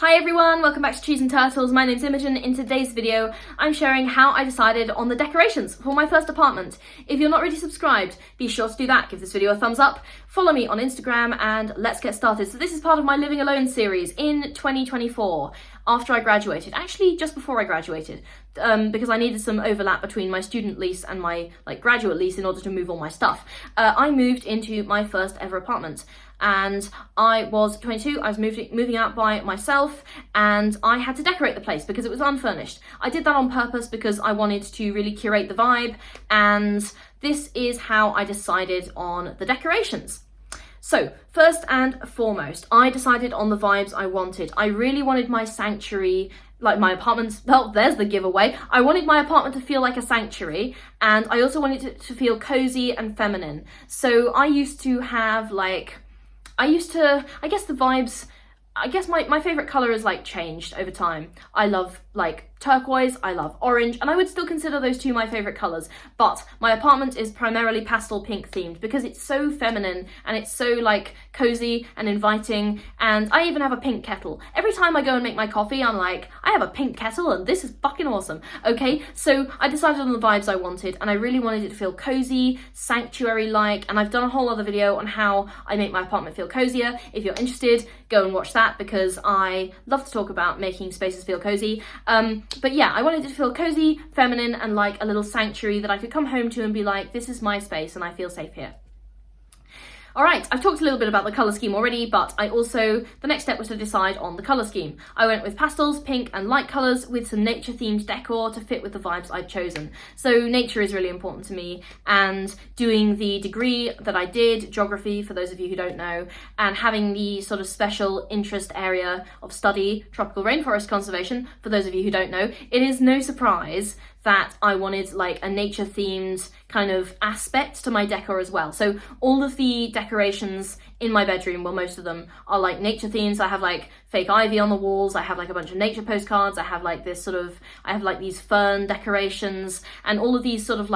Hi everyone, welcome back to Cheese and Turtles. My name's Imogen. In today's video, I'm sharing how I decided on the decorations for my first apartment. If you're not already subscribed, be sure to do that. Give this video a thumbs up, follow me on Instagram, and let's get started. So this is part of my Living Alone series in 2024, after I graduated. Actually, just before I graduated, because I needed some overlap between my student lease and my graduate lease in order to move all my stuff. I moved into my first ever apartment. And I was 22, I was moving out by myself, and I had to decorate the place because it was unfurnished. I did that on purpose because I wanted to really curate the vibe, and this is how I decided on the decorations. So, first and foremost, I decided on the vibes I wanted. I really wanted my sanctuary, like my apartment, well, there's the giveaway. I wanted my apartment to feel like a sanctuary, and I also wanted it to feel cozy and feminine. So I used to have I guess the vibes, my favourite colour is changed over time. I love turquoise, I love orange, and I would still consider those two my favourite colours, but my apartment is primarily pastel pink themed because it's so feminine and it's so cosy and inviting, and I even have a pink kettle. Every time I go and make my coffee, I'm like, I have a pink kettle and this is fucking awesome. Okay, so I decided on the vibes I wanted, and I really wanted it to feel cozy, sanctuary-like, and I've done a whole other video on how I make my apartment feel cozier. If you're interested, go and watch that because I love to talk about making spaces feel cozy. But yeah, I wanted it to feel cozy, feminine, and like a little sanctuary that I could come home to and be like, this is my space and I feel safe here. Alright, I've talked a little bit about the colour scheme already, but the next step was to decide on the colour scheme. I went with pastels, pink and light colours with some nature themed decor to fit with the vibes I'd chosen. So nature is really important to me, and doing the degree that I did, geography for those of you who don't know, and having the sort of special interest area of study, tropical rainforest conservation, for those of you who don't know, it is no surprise that I wanted a nature themed kind of aspect to my decor as well. So all of the decorations in my bedroom, well, most of them are nature themes. I have fake ivy on the walls, I have a bunch of nature postcards, I have these fern decorations, and all of these sort of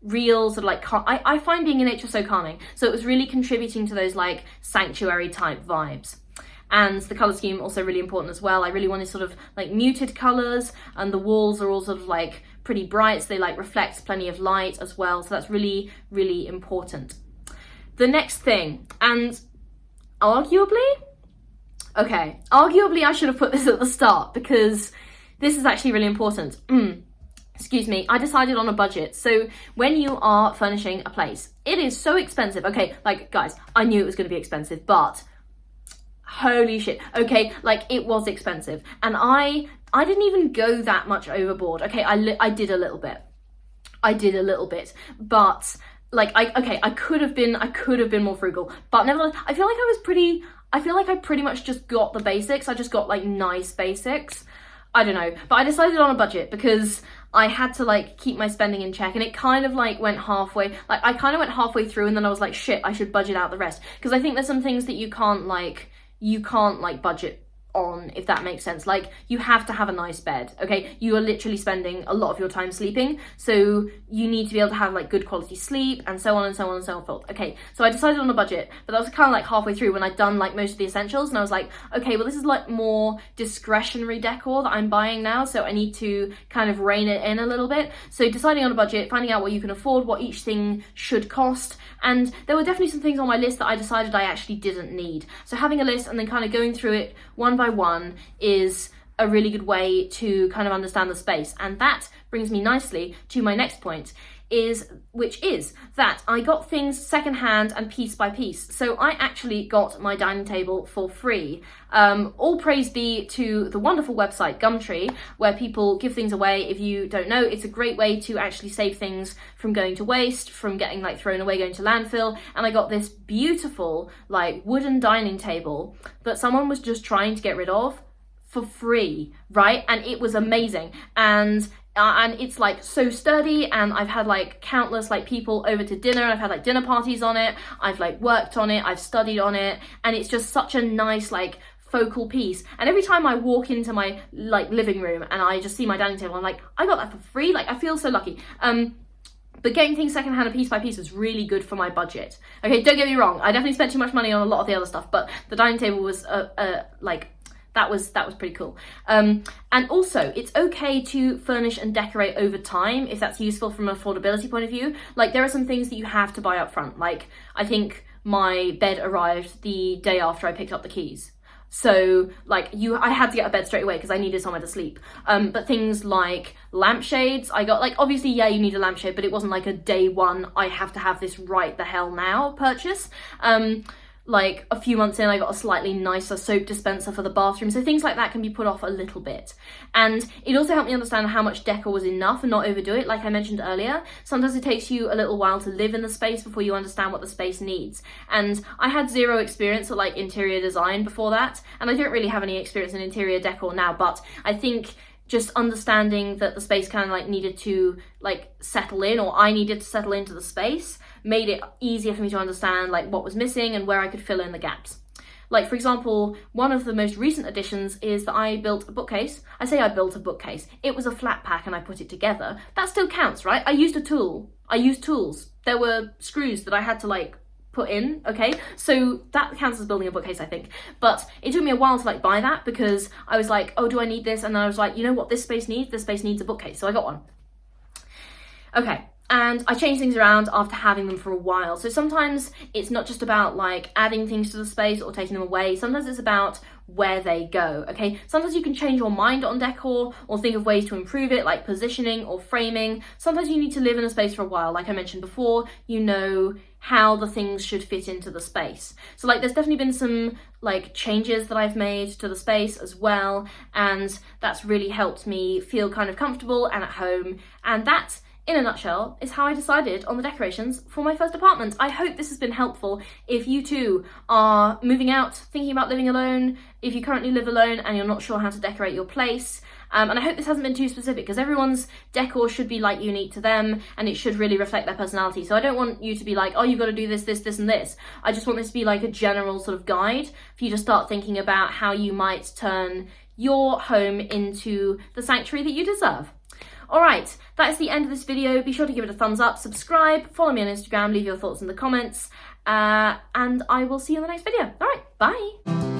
reels of I find being in nature so calming. So it was really contributing to those sanctuary type vibes. And the colour scheme also really important as well. I really wanted sort of muted colours, and the walls are all sort of pretty bright, so they reflect plenty of light as well. So that's really, really important. The next thing, and arguably I should have put this at the start because this is actually really important. Excuse me, I decided on a budget. So when you are furnishing a place, it is so expensive. Okay, guys, I knew it was going to be expensive, but holy shit. Okay, it was expensive, and I didn't even go that much overboard. Okay, I did a little bit, but I could have been more frugal, but nevertheless, I feel like I pretty much just got the basics. I just got nice basics. I don't know, but I decided on a budget because I had to keep my spending in check, and it kind of went halfway. I kind of went halfway through, and then I was like, shit, I should budget out the rest, because I think there's some things that you can't budget on, if that makes sense. You have to have a nice bed, okay? You are literally spending a lot of your time sleeping, so you need to be able to have good quality sleep, and so on and so on and so forth. Okay, so I decided on a budget, but that was kind of halfway through when I'd done most of the essentials, and I was like, okay, well, this is more discretionary decor that I'm buying now, so I need to kind of rein it in a little bit. So deciding on a budget, finding out what you can afford, what each thing should cost, and there were definitely some things on my list that I decided I actually didn't need. So having a list and then kind of going through it one by one is a really good way to kind of understand the space. And that brings me nicely to my next point, which is that I got things secondhand and piece by piece. So I actually got my dining table for free. All praise be to the wonderful website Gumtree, where people give things away. If you don't know, it's a great way to actually save things from going to waste, from getting thrown away, going to landfill. And I got this beautiful wooden dining table that someone was just trying to get rid of for free, right? And it was amazing. And it's so sturdy, and I've had countless people over to dinner. I've had dinner parties on it. I've worked on it. I've studied on it, and it's just such a nice focal piece. And every time I walk into my living room and I just see my dining table, I'm like, I got that for free. I feel so lucky. But getting things secondhand and piece by piece was really good for my budget. Okay, don't get me wrong, I definitely spent too much money on a lot of the other stuff, but the dining table was that was pretty cool. And also, it's okay to furnish and decorate over time if that's useful from an affordability point of view. Like, there are some things that you have to buy up front. Like, I think my bed arrived the day after I picked up the keys. So like I had to get a bed straight away because I needed somewhere to sleep. But things like lampshades, I got, like, obviously, yeah, you need a lampshade, but it wasn't like a day one, I have to have this right the hell now purchase. Like a few months in, I got a slightly nicer soap dispenser for the bathroom. So things like that can be put off a little bit. And it also helped me understand how much decor was enough and not overdo it. Like I mentioned earlier, sometimes it takes you a little while to live in the space before you understand what the space needs. And I had zero experience at like interior design before that. And I don't really have any experience in interior decor now, but I think just understanding that the space kind of like needed to like settle in, or I needed to settle into the space, made it easier for me to understand like what was missing and where I could fill in the gaps. Like, for example, one of the most recent additions is that I built a bookcase. I say I built a bookcase. It was a flat pack and I put it together. That still counts, right? I used a tool. I used tools. There were screws that I had to like put in, okay? So that counts as building a bookcase, I think. But it took me a while to like buy that because I was like, oh, do I need this? And then I was like, you know what this space needs? This space needs a bookcase. So I got one. Okay. And I change things around after having them for a while. So sometimes it's not just about like adding things to the space or taking them away. Sometimes it's about where they go, okay? Sometimes you can change your mind on decor or think of ways to improve it, like positioning or framing. Sometimes you need to live in a space for a while. Like I mentioned before, you know how the things should fit into the space. So like there's definitely been some like changes that I've made to the space as well. And that's really helped me feel kind of comfortable and at home. And that, in a nutshell, is how I decided on the decorations for my first apartment. I hope this has been helpful if you too are moving out, thinking about living alone, if you currently live alone and you're not sure how to decorate your place. And I hope this hasn't been too specific because everyone's decor should be like unique to them and it should really reflect their personality. So I don't want you to be like, oh, you've got to do this, this, this and this. I just want this to be like a general sort of guide for you to start thinking about how you might turn your home into the sanctuary that you deserve. Alright, that is the end of this video. Be sure to give it a thumbs up, subscribe, follow me on Instagram, leave your thoughts in the comments, and I will see you in the next video. Alright, bye!